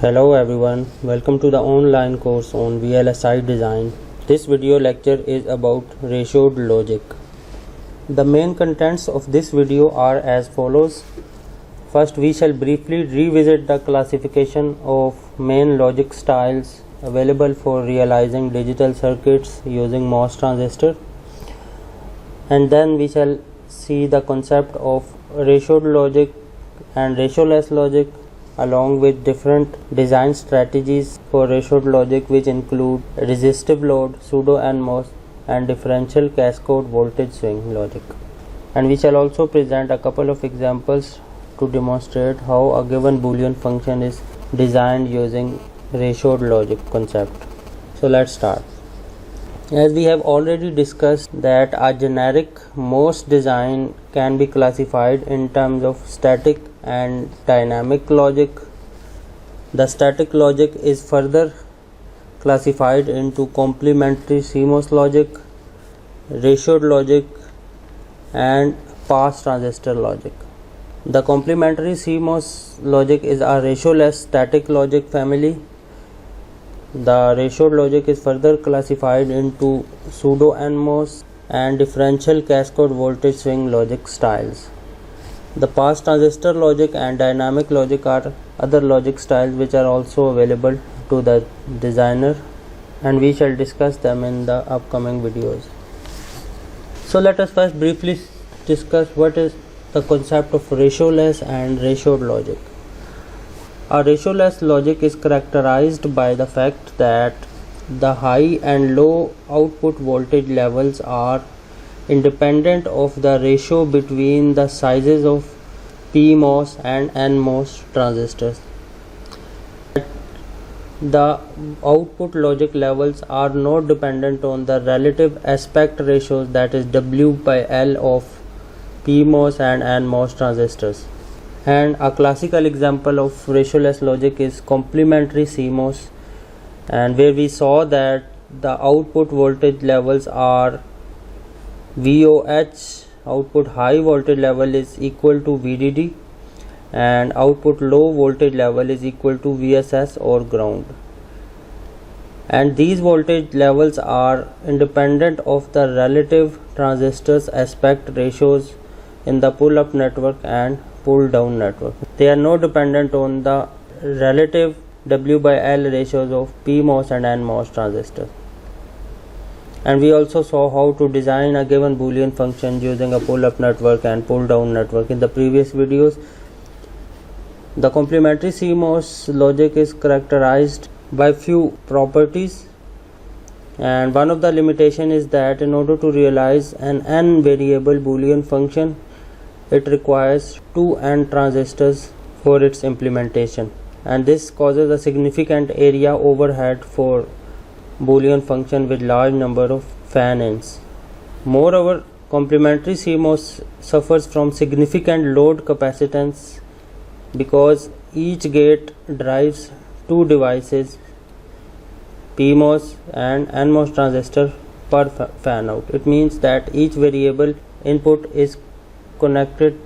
Hello everyone, welcome to the online course on VLSI design. This video lecture is about ratioed logic. The main contents of this video are as follows. First, we shall briefly revisit the classification of main logic styles available for realizing digital circuits using MOS transistor. And then we shall see the concept of ratioed logic and ratioless logic, along with different design strategies for ratioed logic, which include resistive load, pseudo NMOS, and differential cascade voltage swing logic. And we shall also present a couple of examples to demonstrate how a given Boolean function is designed using ratioed logic concept. So let's start. As we have already discussed that a generic MOS design can be classified in terms of static and dynamic logic. The static logic is further classified into complementary CMOS logic, ratioed logic, and pass transistor logic. The complementary CMOS logic is a ratioless static logic family. The ratioed logic is further classified into pseudo NMOS and differential cascade voltage swing logic styles. The pass transistor logic and dynamic logic are other logic styles which are also available to the designer, and we shall discuss them in the upcoming videos. So let us first briefly discuss what is the concept of ratioless and ratioed logic. A ratioless logic is characterized by the fact that the high and low output voltage levels are independent of the ratio between the sizes of PMOS and NMOS transistors. The output logic levels are not dependent on the relative aspect ratios, that is W by L, of PMOS and NMOS transistors. And a classical example of ratioless logic is complementary CMOS, and where we saw that the output voltage levels are VOH, output high voltage level is equal to VDD, and output low voltage level is equal to VSS or ground. And these voltage levels are independent of the relative transistors aspect ratios in the pull-up network and pull-down network. They are not dependent on the relative W by L ratios of PMOS and NMOS transistors. And we also saw how to design a given Boolean function using a pull-up network and pull-down network in the previous videos. The complementary CMOS logic is characterized by few properties, and one of the limitation is that in order to realize an n variable Boolean function, it requires 2 n transistors for its implementation, and this causes a significant area overhead for Boolean function with large number of fan-ins. Moreover, complementary CMOS suffers from significant load capacitance because each gate drives 2 devices, PMOS and NMOS transistor, per fan out. It means that each variable input is connected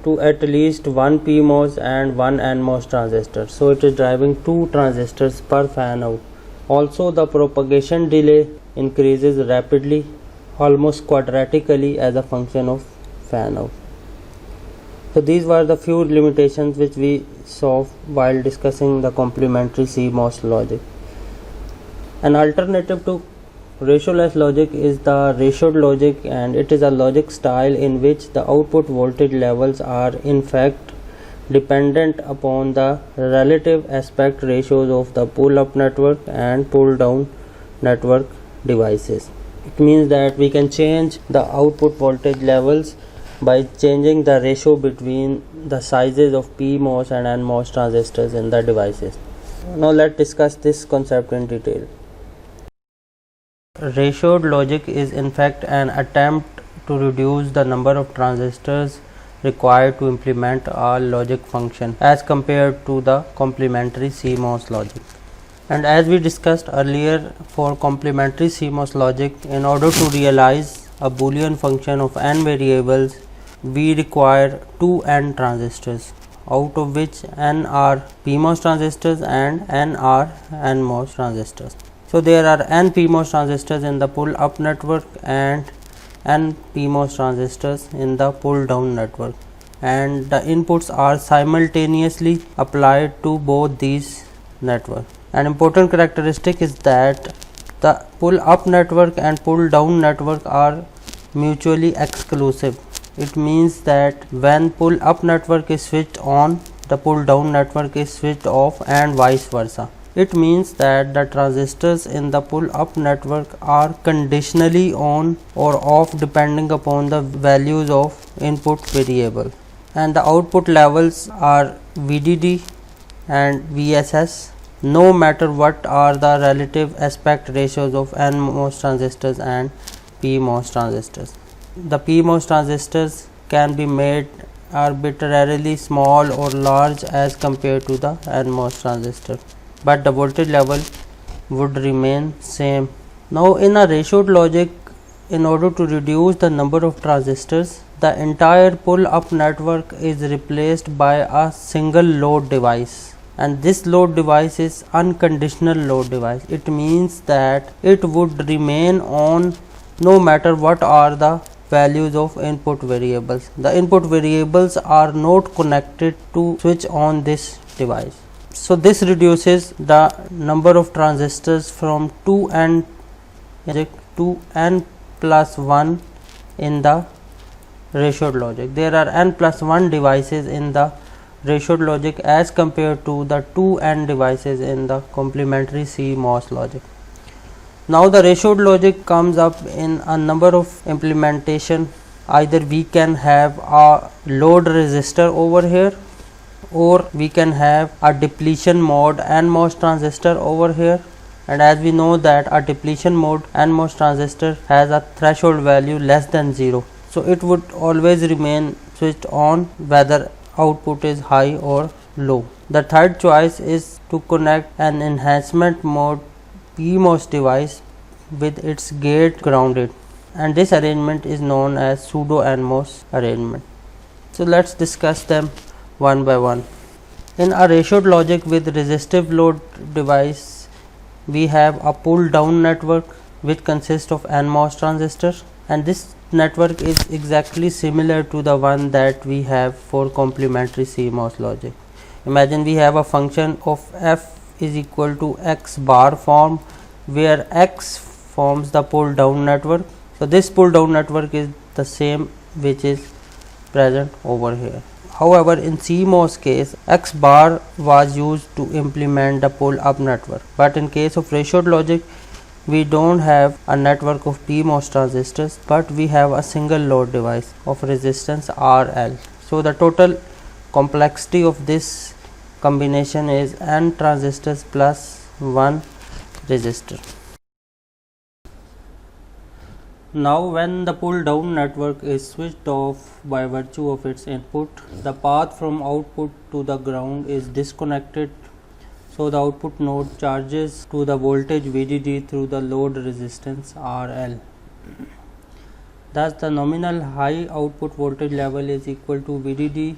to at least one PMOS and one NMOS transistor, so it is driving 2 transistors per fan out. Also, the propagation delay increases rapidly, almost quadratically, as a function of fan out. So these were the few limitations which we saw while discussing the complementary CMOS logic. An alternative to ratioless logic is the ratioed logic, and it is a logic style in which the output voltage levels are in fact dependent upon the relative aspect ratios of the pull-up network and pull-down network devices. It means that we can change the output voltage levels by changing the ratio between the sizes of PMOS and NMOS transistors in the devices. Now let's discuss this concept in detail. Ratioed logic is in fact an attempt to reduce the number of transistors required to implement a logic function as compared to the complementary CMOS logic. And as we discussed earlier, for complementary CMOS logic, in order to realize a Boolean function of n variables, we require 2 n transistors. out of which n are PMOS transistors and n are NMOS transistors. So there are n PMOS transistors in the pull up network and n PMOS transistors in the pull down network, and the inputs are simultaneously applied to both these networks. An important characteristic is that the pull up network and pull down network are mutually exclusive. It means that when pull up network is switched on, the pull down network is switched off, and vice versa. It means that the transistors in the pull up network are conditionally on or off depending upon the values of input variable, and the output levels are VDD and VSS, no matter what are the relative aspect ratios of NMOS transistors and PMOS transistors. The PMOS transistors can be made arbitrarily small or large as compared to the NMOS transistor, but the voltage level would remain same. Now in a ratioed logic, in order to reduce the number of transistors, the entire pull up network is replaced by a single load device, and this load device is unconditional load device. It means that it would remain on no matter what are the values of input variables. The input variables are not connected to switch on this device. So this reduces the number of transistors from 2n to n plus 1 in the ratioed logic. There are n plus 1 devices in the ratioed logic as compared to the 2n devices in the complementary CMOS logic. Now the ratioed logic comes up in a number of implementation. Either we can have a load resistor over here, or we can have a depletion mode NMOS transistor over here, and as we know that a depletion mode NMOS transistor has a threshold value less than 0, so it would always remain switched on whether output is high or low. The third choice is to connect an enhancement mode PMOS device with its gate grounded, and this arrangement is known as pseudo NMOS arrangement. So let's discuss them one by one. In a ratioed logic with resistive load device, we have a pull down network which consists of NMOS transistors, and this network is exactly similar to the one that we have for complementary CMOS logic. Imagine we have a function of f is equal to x bar form, where x forms the pull down network. So this pull down network is the same which is present over here. However, in CMOS case, x bar was used to implement the pull up network, but in case of ratioed logic, we don't have a network of PMOS transistors, but we have a single load device of resistance RL. So the total complexity of this combination is n transistors plus 1 resistor. Now when the pull down network is switched off by virtue of its input, the path from output to the ground is disconnected, so the output node charges to the voltage VDD through the load resistance RL. Thus the nominal high output voltage level is equal to VDD.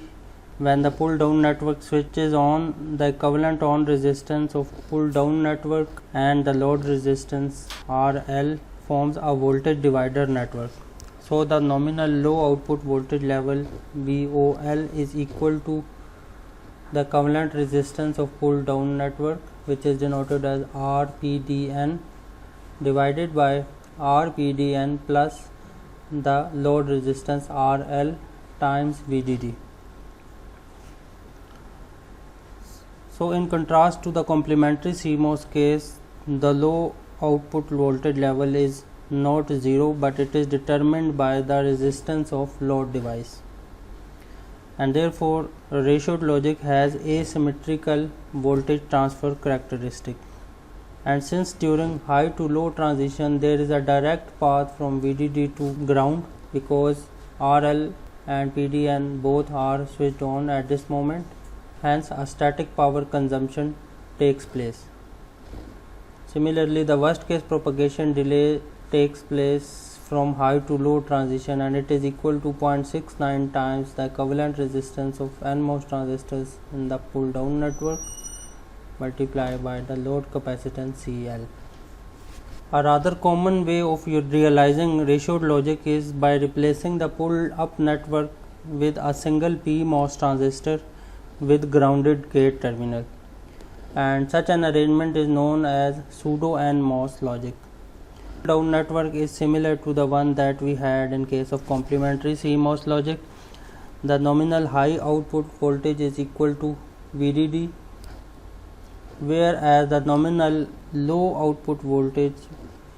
When the pull down network switches on, the equivalent on resistance of pull down network and the load resistance RL forms a voltage divider network. So the nominal low output voltage level VOL is equal to the equivalent resistance of pull down network, which is denoted as RPDN, divided by RPDN plus the load resistance RL times VDD. So in contrast to the complementary CMOS case, the low output voltage level is not 0, but it is determined by the resistance of load device, and therefore ratioed logic has asymmetrical voltage transfer characteristic. And since during high to low transition there is a direct path from VDD to ground, because RL and PDN both are switched on at this moment, hence a static power consumption takes place. Similarly, the worst case propagation delay takes place from high to low transition, and it is equal to 0.69 times the equivalent resistance of NMOS transistors in the pull down network multiplied by the load capacitance CL. A rather common way of realizing ratioed logic is by replacing the pull up network with a single PMOS transistor with grounded gate terminal, and such an arrangement is known as pseudo NMOS logic. Down network is similar to the one that we had in case of complementary CMOS logic. The nominal high output voltage is equal to VDD, whereas the nominal low output voltage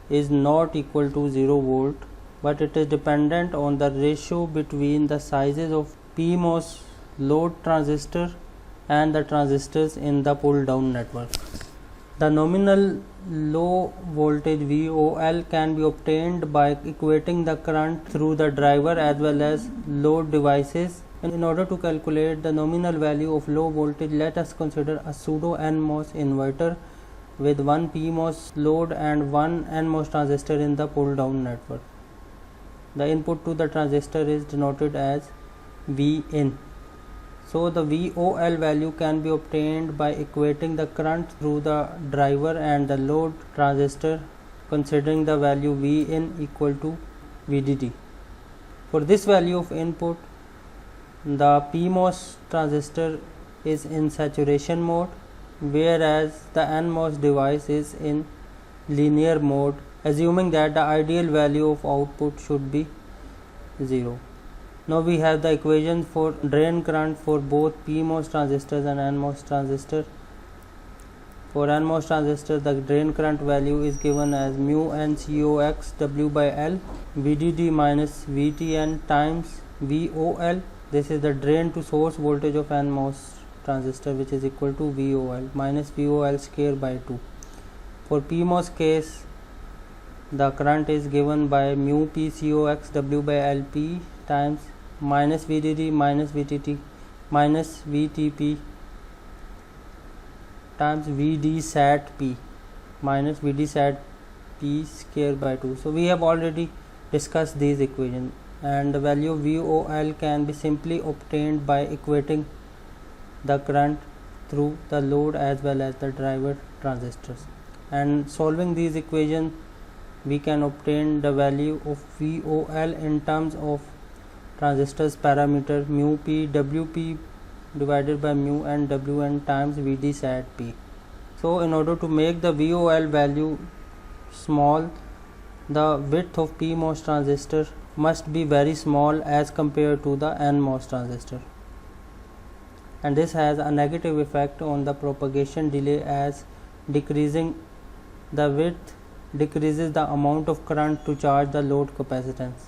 is not equal to 0 volt, but it is dependent on the ratio between the sizes of PMOS load transistor and the transistors in the pull down network. The nominal low voltage VOL can be obtained by equating the current through the driver as well as load devices. In order to calculate the nominal value of low voltage, let us consider a pseudo NMOS inverter with one PMOS load and one NMOS transistor in the pull down network. The input to the transistor is denoted as Vin. So the VOL value can be obtained by equating the current through the driver and the load transistor, considering the value Vin equal to VDD. For this value of input, the PMOS transistor is in saturation mode, whereas the NMOS device is in linear mode, assuming that the ideal value of output should be 0. Now we have the equation for drain current for both PMOS transistors and NMOS transistor. For NMOS transistor, the drain current value is given as mu NCOX W by L VDD minus VTN times VOL. This is the drain to source voltage of NMOS transistor, which is equal to VOL minus VOL square by 2. For PMOS case, the current is given by mu PCOX W by LP times minus VDD minus VTT minus VTP times VD sat P minus VD sat P square by 2. So we have already discussed these equations, and the value of VOL can be simply obtained by equating the current through the load as well as the driver transistors, and solving these equations we can obtain the value of VOL in terms of transistors parameter mu P WP divided by mu and WN times VD sat P. So in order to make the VOL value small, the width of PMOS transistor must be very small as compared to the NMOS transistor, and this has a negative effect on the propagation delay, as decreasing the width decreases the amount of current to charge the load capacitance.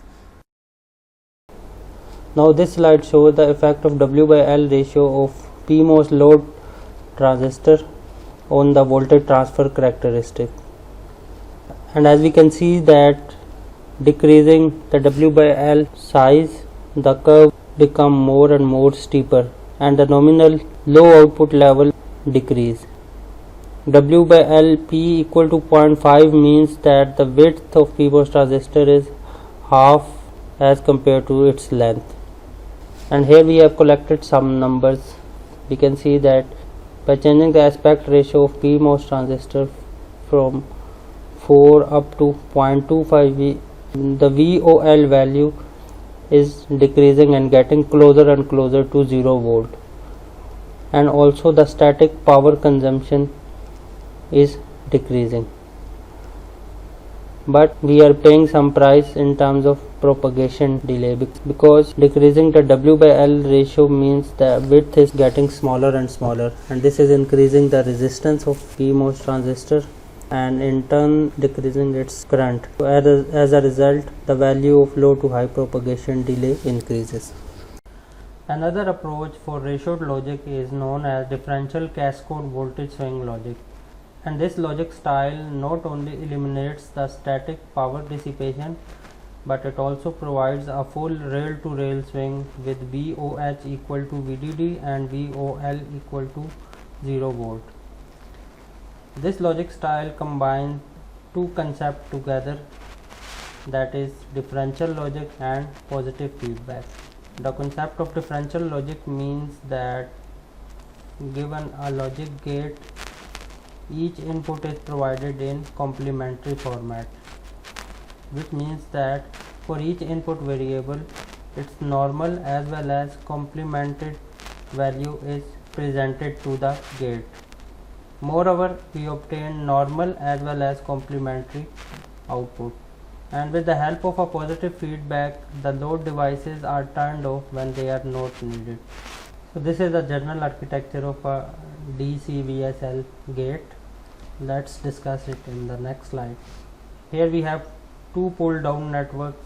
Now this slide shows the effect of W by L ratio of PMOS load transistor on the voltage transfer characteristic, and as we can see that decreasing the W by L size, the curve become more and more steeper and the nominal low output level decrease. W by L P equal to 0.5 means that the width of PMOS transistor is half as compared to its length. And here we have collected some numbers. We can see that by changing the aspect ratio of PMOS transistor from 4 up to 0.25, the VOL value is decreasing and getting closer and closer to 0 volt, and also the static power consumption is decreasing, but we are paying some price in terms of propagation delay, because decreasing the W by L ratio means the width is getting smaller and smaller, and this is increasing the resistance of PMOS transistor and in turn decreasing its current. So as a result, the value of low to high propagation delay increases. Another approach for ratioed logic is known as differential cascade voltage swing logic, and this logic style not only eliminates the static power dissipation, but it also provides a full rail to rail swing with VOH equal to VDD and VOL equal to 0 volt. This logic style combines two concepts together, that is differential logic and positive feedback. The concept of differential logic means that given a logic gate, each input is provided in complementary format, which means that for each input variable, its normal as well as complemented value is presented to the gate. Moreover, we obtain normal as well as complementary output, and with the help of a positive feedback, the load devices are turned off when they are not needed. So this is the general architecture of a DC-VSL gate. Let's discuss it in the next slide. Here we have two pull down networks,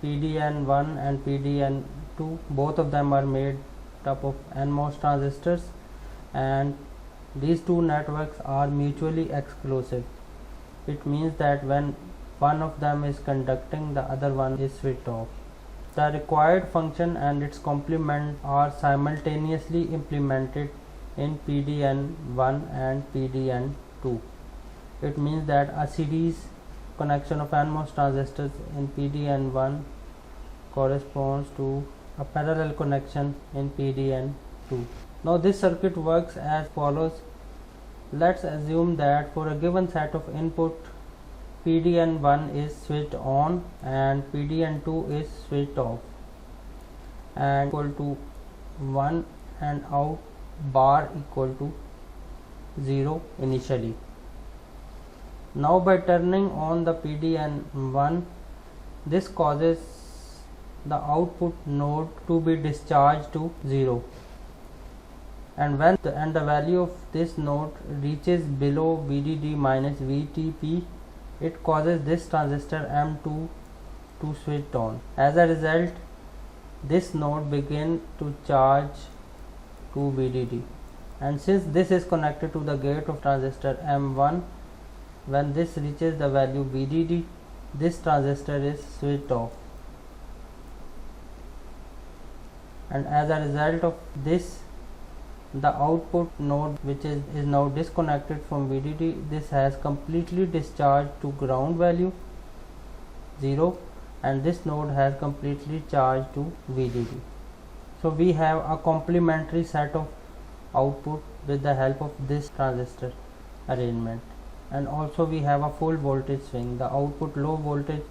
PDN1 and PDN2. Both of them are made up of NMOS transistors, and these two networks are mutually exclusive. It means that when one of them is conducting, the other one is switched off. The required function and its complement are simultaneously implemented in PDN1 and PDN2. It means that a series connection of NMOS transistors in PDN1 corresponds to a parallel connection in PDN2. Now this circuit works as follows. Let's assume that for a given set of input, PDN1 is switched on and PDN2 is switched off and equal to 1 and out bar equal to 0 initially. Now by turning on the PDN1, this causes the output node to be discharged to 0, and when the value of this node reaches below VDD minus VTP, it causes this transistor M2 to switch on. As a result, this node begins to charge to VDD, and since this is connected to the gate of transistor M1, when this reaches the value VDD, this transistor is switched off, and as a result of this, the output node, which is now disconnected from VDD, this has completely discharged to ground value 0, and this node has completely charged to VDD. So we have a complementary set of output with the help of this transistor arrangement, and also we have a full voltage swing. The output low voltage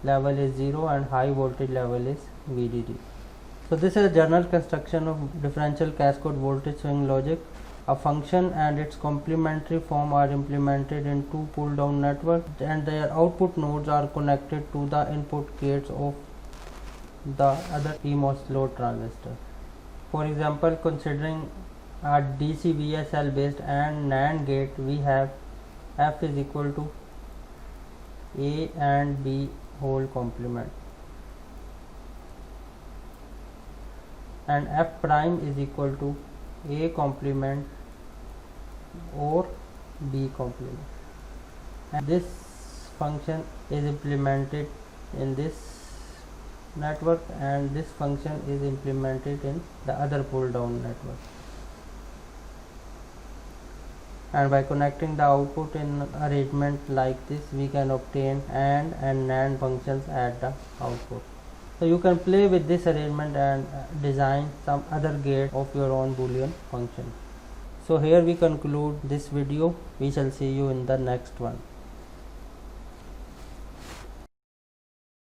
level is 0 and high voltage level is VDD. So this is a general construction of differential cascade voltage swing logic. A function and its complementary form are implemented in two pull down networks, and their output nodes are connected to the input gates of the other PMOS load transistor. For example, considering a DC-VSL based and NAND gate, we have F is equal to A and B whole complement, and F prime is equal to A complement or B complement, and this function is implemented in this network, and this function is implemented in the other pull down network. And by connecting the output in arrangement like this, we can obtain AND and NAND functions at the output. So you can play with this arrangement and design some other gate of your own Boolean function. So here we conclude this video. We shall see you in the next one.